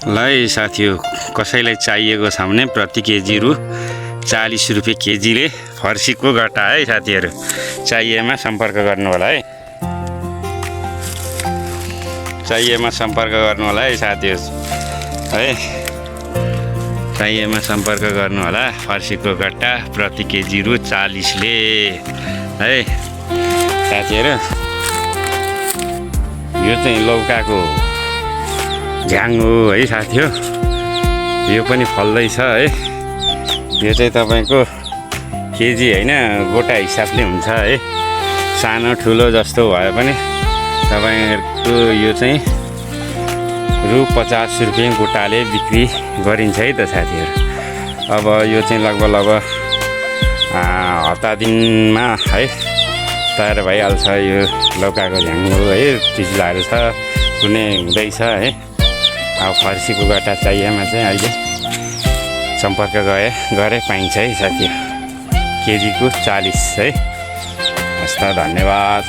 ल है साथीहरु, कसैलाई चाहिएको छ भने प्रति केजी रु 40 रुपैयाँ केजीले फर्सीको गट्टा है साथीहरु। चाहिएमा सम्पर्क गर्नु होला है। चाहिएमा सम्पर्क गर्नु होला है साथीहरु है। चाहिएमा सम्पर्क गर्नु होला। फर्सीको गट्टा प्रति केजी रु 40 ले है साथीहरु। यो चाहिँ लौकाको झ्याङ हो है साथीहरु। यो पनि फल्दै छ है। यो चाहिँ तपाईको केजी हैन गोटा हिसाबले हुन्छ है। सानो ठुलो जस्तो भए पनि तपाईहरुको यो चाहिँ रु 50 रुपैयाँ गोटाले बिक्री गरिन्छ है त साथीहरु। अब यो चाहिँ लगभग हप्ता दिनमा है तयार भइहाल्छ। यो लौकाको झ्याङ हो है। चिज्लाहरू छ कुनै हुँदैछ है। अब फर्सीको गट्टा चाहिएमा चाहिँ अहिले सम्पर्क गरे पाइन्छ है साथीहरु। केजीको 40 है। हस् त, धन्यवाद।